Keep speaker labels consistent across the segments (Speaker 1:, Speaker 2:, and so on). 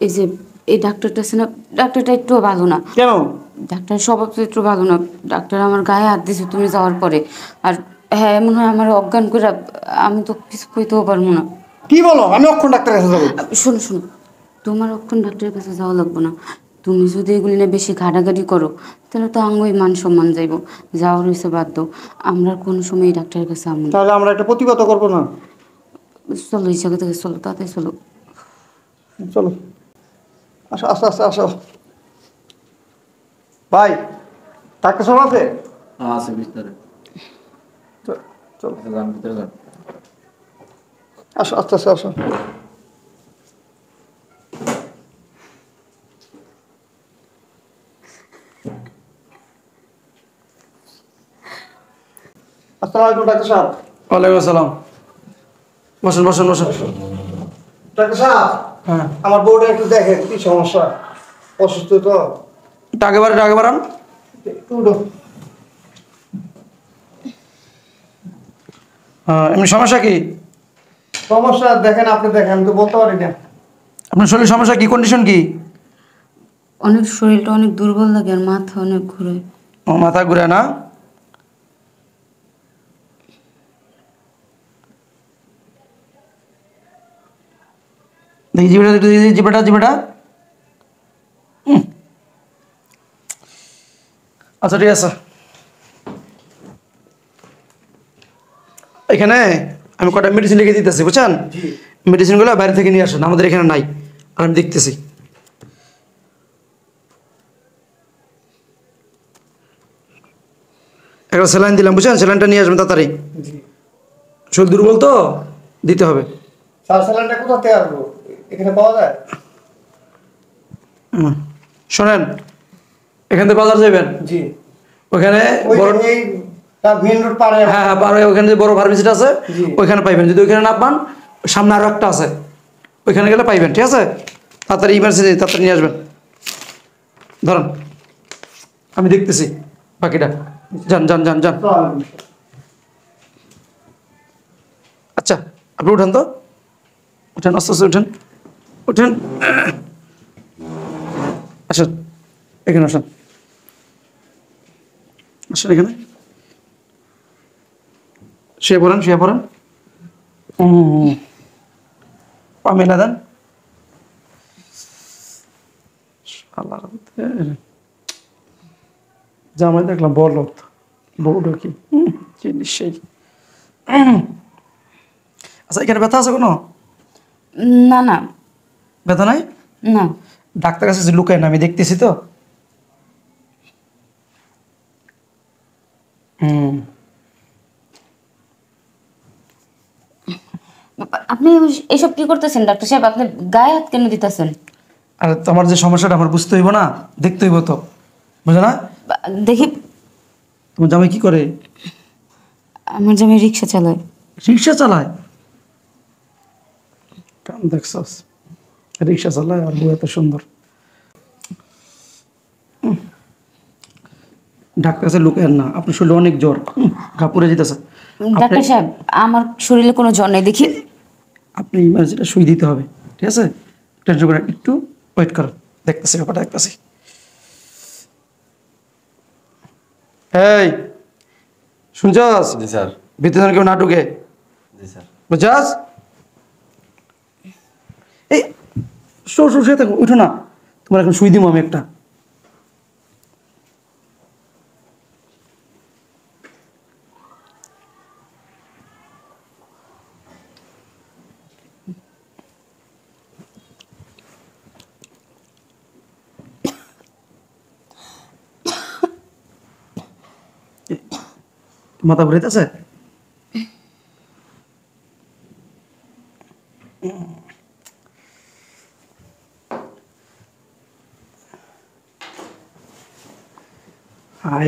Speaker 1: এই যে এই ডাক্তারটা আছে না, ডাক্তারটা একটু ভালো না।
Speaker 2: কেন?
Speaker 1: ডাক্তার স্বভাব তো একটু ভালো না। ডাক্তার আমার গায়ে হাত দিছে তুমি যাওয়ার পরে। আর হ্যাঁ, এমন হয় আমার অজ্ঞান করে, আমি তো কিছু কইতেও পারবো না।
Speaker 2: কি বলো? আমি অক্ষণ ডাক্তারের কাছে যাবো।
Speaker 1: শোনো শোনো, তোমার অক্ষণ ডাক্তারের কাছে যাওয়া লাগবো না। তুমি যদি এগুলি না বেশি ঘাটাঘাটি করো, তাহলে তো আঙ্গই মান সম্মান যাইব। যাওয়ার হয়েছে বাদ দাও। আমরা আর কোনো সময় এই ডাক্তারের কাছে আমু না।
Speaker 2: তাহলে আমরা একটা প্রতিবাদ করবো না?
Speaker 1: চলো এই জায়গা থেকে চলো, তাড়াতাড়ি চলো।
Speaker 2: চলো, আসো আসো আসো আসো। ভাই, ডাক্তার সব আছে?
Speaker 3: হ্যাঁ আছে ভিতরে।
Speaker 2: চলো
Speaker 3: যান ভিতরে যান।
Speaker 2: আসো, আস্তে আস্তে আসো। আসসালামু আলাইকুম ডাক্তার সাহেব।
Speaker 4: ওয়ালাইকুম আসসালাম। বসেন বসেন বসেন।
Speaker 2: ডাক্তার সাহেব,
Speaker 4: হ্যাঁ,
Speaker 2: আমার বউটা একটু দেখেন, কি সমস্যা, অসুস্থ তো।
Speaker 4: টাকে বাড়ান।
Speaker 2: একটু উঠো।
Speaker 4: হ্যাঁ, এমনি সমস্যা কি?
Speaker 2: সমস্যা দেখেন, আপনি দেখেন, আমি তো বলতে পারি না।
Speaker 4: আপনার শরীর সমস্যা কি, কন্ডিশন কি?
Speaker 1: অনেক শরীরটা অনেক দুর্বল লাগে আর মাথা অনেক ঘুরে।
Speaker 4: ও, মাথা ঘুরে না? দেখি জিবেটা, একটু দেখি জিবেটা। আচ্ছা ঠিক আছে, এখানে আমি কটা মেডিসিন লিখে দিতেছি, বুঝছেন? মেডিসিনগুলো বাইরে থেকে নিয়ে আসেন, আমাদের এখানে নাই। আর আমি দেখতেছি। একটা স্যালাইন দিলাম, বুঝছেন? স্যালাইনটা নিয়ে আসবেন তাড়াতাড়ি। শরীর দুর্বল তো, দিতে হবে।
Speaker 2: স্যার, স্যালাইনটা কোথা থেকে আসবো? এখানে পাওয়া যায়?
Speaker 4: শোনেন, এখান থেকে বাজার যাবেন,
Speaker 2: জি।
Speaker 4: ওখানে বড়,
Speaker 2: এই মেইন রোড পারে।
Speaker 4: হ্যাঁ হ্যাঁ, আর ওখানে যে বড় ফার্মেসিটা আছে
Speaker 2: জি।
Speaker 4: ওইখানে পাইবেন। যদি ওইখানে না পান, সামনে আরও একটা আছে, ওইখানে গেলে পাইবেন। ঠিক আছে, তাড়াতাড়ি ইমার্জেন্সি তাড়াতাড়ি নিয়ে আসবেন। ধরেন, আমি দেখতেছি বাকিটা। যান যান যান যান। আচ্ছা, আপনি উঠেন তো, উঠেন, আস্তে আস্তে উঠেন। আসেন, এখানে আসেন এখানে শুয়ে পড়েন। পা মেলা দেন। জামাই দেখলাম বড়, বউটা কি জিনিস সেই। আচ্ছা, এখানে ব্যথা আছে কোনো?
Speaker 1: না না
Speaker 4: ব্যথা নাই?
Speaker 1: না।
Speaker 4: ডাক্তার কাছে যে লুকায় না, আমি দেখতেছি তো।
Speaker 1: আপনি এইসব কি করতেছেন ডাক্তার সাহেব? আপনি গায়ে হাত কেন দিতেছেন?
Speaker 4: আর তোমার যে সমস্যাটা আমার বুঝতে হইব না, দেখতে হইব তো, বুঝো না?
Speaker 1: দেখি।
Speaker 4: তোমার জামাই কি করে?
Speaker 1: আমার জামাই রিক্সা চালায়।
Speaker 4: রিক্সা চালায়? কাম দেখছস, রিক্সা চালায় আর বউ এত সুন্দর। ডাক্তার কাছে লুকায় না, আপনার শরীরে অনেক জ্বর, ঘাপুরে যেতেছে।
Speaker 1: ডাক্তার সাহেব, আমার শরীরে কোনো জ্বর নেই, দেখি।
Speaker 4: আপনি ইমার্জেন্সিটা শুই দিতে হবে, ঠিক আছে? টেনশন করে একটু ওয়েট করেন, দেখতেছি ব্যাপারটা, দেখতেছি। এই শুনছস?
Speaker 3: জি স্যার।
Speaker 4: ভিতরে কেউ না ঢুকে,
Speaker 3: জি স্যার।
Speaker 4: বুঝছস? এই শুয়ে থাকো, উঠো না, তোমার এখন শুই দিব আমি একটা। মাথা ঘুরাইতেছে?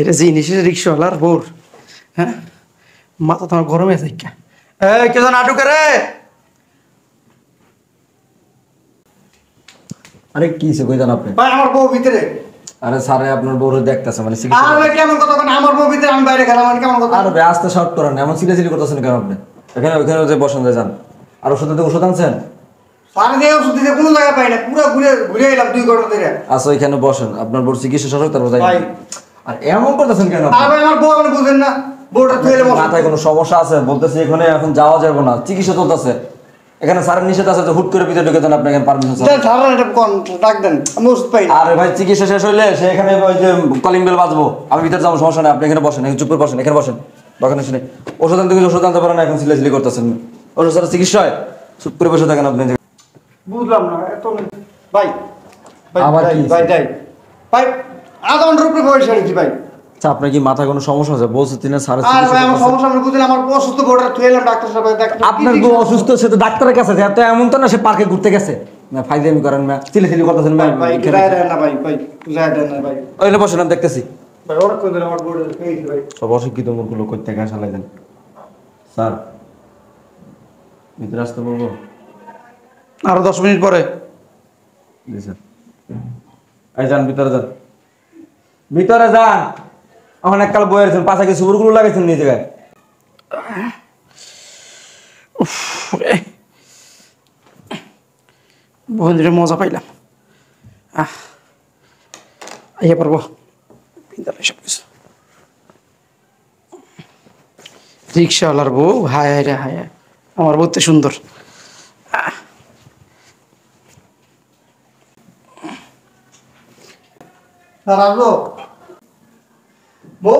Speaker 4: এটা জিনিস রিক্সাওয়ালার বোর, হ্যাঁ, মাথা তোমার গরমে আছে। কেউ নাটুকে রে।
Speaker 3: আরে কি সে কইতান আপনি?
Speaker 2: ভাই, আমার বউ ভিতরে।
Speaker 3: আরে স্যার আপনার বউর দেখতেছে মানে
Speaker 2: আর ভাই কেমন কথা বলেন? আমার বউ ভিতরে, আমি বাইরে গেলাম, মানে কেমন কথা?
Speaker 3: আর ভাই আস্তে শর্ট করেন, এমন সিরিয়াসলি করতেছেন কেন আপনি? এখানে ওইখানে যে বসেন, যান। আর ওষুধ আনছেন?
Speaker 2: সারা দিয়ে ওষুধ দিতে কোনো জায়গা পাই না, পুরো ঘুরে ঘুরে এলাম 2 ঘন্টা ধরে।
Speaker 3: আচ্ছা এখানে বসেন, আপনার বোর চিকিৎসা শেষ হোক তারপর যাই।
Speaker 2: ভাই।
Speaker 3: আর এমন করতেছেন কেন আপনি?
Speaker 2: আর ভাই আমার বউ আপনি বুঝেন না, বউটা থুয়ে বসে।
Speaker 3: মাথায় কোনো সমস্যা আছে? বলতেছি এখানে এখন যাওয়া যাবে না, চিকিৎসা চলতেছে। এখানে স্যারের নিষেধ আছে যে হুট করে ভিতরে ঢুকে দেন, আপনি এখানে পারমিশন স্যার।
Speaker 2: দেন সারা এটা কোন ডাক দেন, আমি ওষুধ পাই না।
Speaker 3: আরে ভাই চিকিৎসা শেষ হইলে সে এখানে ওই যে কলিং বেল বাজবো, আমি ভিতরে যাবো, সমস্যা নেই, আপনি এখানে বসেন, এখানে চুপ করে বসেন, এখানে বসেন। দোকানে শুনে ওষুধ আনতে গেলে ওষুধ আনতে পারেন না, এখন সিলেসিলি করতেছেন। ওষুধ স্যার চিকিৎসা হয়, চুপ করে বসে থাকেন আপনি।
Speaker 2: বুঝলাম না এত ভাই। ভাই
Speaker 3: আবার
Speaker 2: ভাই
Speaker 3: কি?
Speaker 2: ভাই ভাই ভাই আধা ঘন্টার উপরে বয়স হয়েছি ভাই।
Speaker 3: আচ্ছা আপনার কি মাথায় কোনো সমস্যা আছে? বলছে তিনি স্যারের
Speaker 2: আর ভাই আমার
Speaker 3: চিকিৎসা
Speaker 2: সমস্যা আপনি বুঝেন, আমার অসুস্থ বউটা থুয়ে এলাম ডাক্তার সাহেব ডাক্তার।
Speaker 3: আপনার বউ অসুস্থ, সে তো ডাক্তারের কাছে যায়, তো এমন তো না সে পার্কে ঘুরতে গেছে। না ফাইজলামি করেন না, সিলেসিলি করতেছেন না।
Speaker 2: ভাই যায় দেন না ভাই, ভাই যায় দেন না ভাই।
Speaker 3: ওইলে বসেন, আমি দেখতেছি।
Speaker 2: ভাই অনেকক্ষণ ধরে আমার বউটা থুয়ে গেছি ভাই।
Speaker 3: সব অশিক্ষিত মূর্খগুলো করতে গা চালাই দেন। স্যার ভিতরে আসতে বলবো?
Speaker 4: আরো 10 মিনিট পরে।
Speaker 3: জি স্যার। এই যান ভিতরে যান, ভিতরে যান। এখন এককাল বইয়েছেন, পাশা কি সুবুরগুলো লাগাইছেন নিয়ে জায়গায়।
Speaker 4: বন্ধুরে মজা পাইলাম। আইয়া পারবো সব কিছু। রিক্সাওয়ালার বউ, হায় হায় রে হায় হায়, আমার বউ তো সুন্দর।
Speaker 2: স্যার আসবো? বউ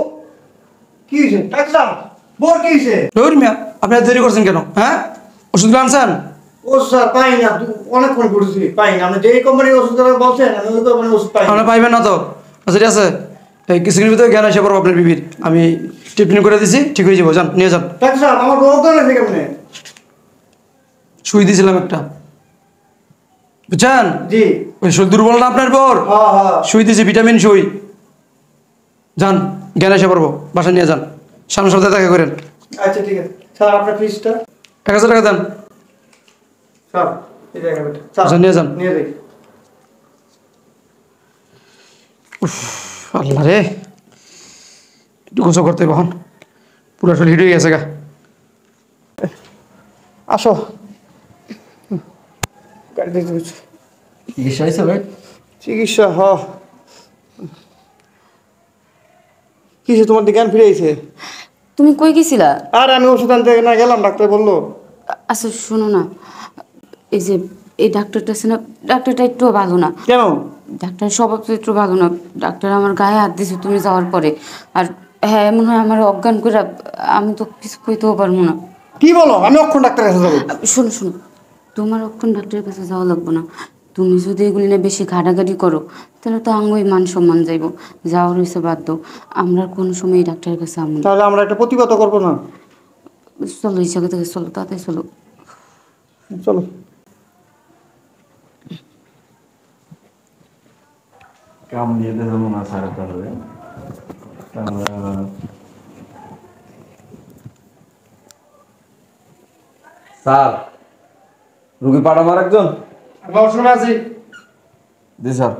Speaker 2: কি হয়েছে ডাক্তার? বউর কি হয়েছে?
Speaker 4: রহির মিয়া, আপনি এত দেরি করছেন কেন? হ্যাঁ, ওষুধগুলো আনছেন?
Speaker 2: ও স্যার পাই না, অনেকক্ষণ ঘুরেছি পাই না। আপনি যে কোম্পানির ওষুধ বলছেন আমি ওই কোম্পানির ওষুধ পাই না।
Speaker 4: আপনি পাইবেন না তো? আচ্ছা, ঠিক আছে, এই কিছুদিনের ভিতরে জ্ঞান এসে পড়বো আপনার বিবির। আমি ট্রিটমেন্ট করে দিছি, ঠিক হয়ে যাবো। যান, নিয়ে যান।
Speaker 2: ডাক্তার সাহেব আমার বউ তো আছে কেমনে?
Speaker 4: সুই দিয়েছিলাম একটা, বুঝছেন?
Speaker 2: জি।
Speaker 4: ওই শরীর দুর্বল না আপনার পর,
Speaker 2: হ্যাঁ হ্যাঁ।
Speaker 4: সুই দিয়েছি, ভিটামিন সুই। যান, জ্ঞান এসে পড়বো, বাসা নিয়ে যান, সামনে সপ্তাহে দেখা করেন।
Speaker 2: আচ্ছা ঠিক আছে স্যার, আপনার ফিসটা
Speaker 4: 1000 টাকা দেন।
Speaker 2: স্যার এই জায়গা বেটা
Speaker 4: আচ্ছা,
Speaker 2: স্যার
Speaker 4: নিয়ে যান।
Speaker 2: নিয়ে যাই।
Speaker 4: আল্লাহ রে, একটু গোসল করতে বহন, পুরো শরীর হিট হয়ে গেছে গা।
Speaker 2: আসো গাড়িতে চলছে।
Speaker 3: চিকিৎসা হয়েছে ভাই?
Speaker 2: চিকিৎসা কিসে তোমার জ্ঞান ফিরে আইছে?
Speaker 1: তুমি কই গেছিলা?
Speaker 2: আর আমি ওষুধ আনতে না গেলাম, ডাক্তার বললো।
Speaker 1: আচ্ছা শোনো না, এই যে এই ডাক্তারটা আছে না, ডাক্তারটা একটু ভালো না।
Speaker 2: কেন?
Speaker 1: ডাক্তার স্বভাব চরিত্র ভালো না। ডাক্তার আমার গায়ে হাত দিছে তুমি যাওয়ার পরে। আর হ্যাঁ, এমন হয় আমার অজ্ঞান করে, আমি তো কিছু কইতেও পারবো না।
Speaker 2: কি বলো? আমি অক্ষণ ডাক্তারের কাছে যাবো।
Speaker 1: শোনো শোনো, তোমার অক্ষণ ডাক্তারের কাছে যাওয়া লাগবো না। তুমি যদি এগুলি নিয়ে বেশি ঘাটাঘাটি করো, তাহলে তো আঙ্গই মান সম্মান যাইব। যাওয়ার হয়েছে বাদ দাও, আমরা আর কোনো সময় এই ডাক্তারের কাছে আমন।
Speaker 2: তাহলে আমরা একটা প্রতিবাদ করবো না?
Speaker 1: চলো এই জায়গা থেকে চলো, তাড়াতাড়ি চলো।
Speaker 2: চলো।
Speaker 3: কাম দিয়ে দেবো না স্যার তাহলে। স্যার রুগী পাঠাবার একজন।
Speaker 2: শুনে আছি।
Speaker 3: জি স্যার।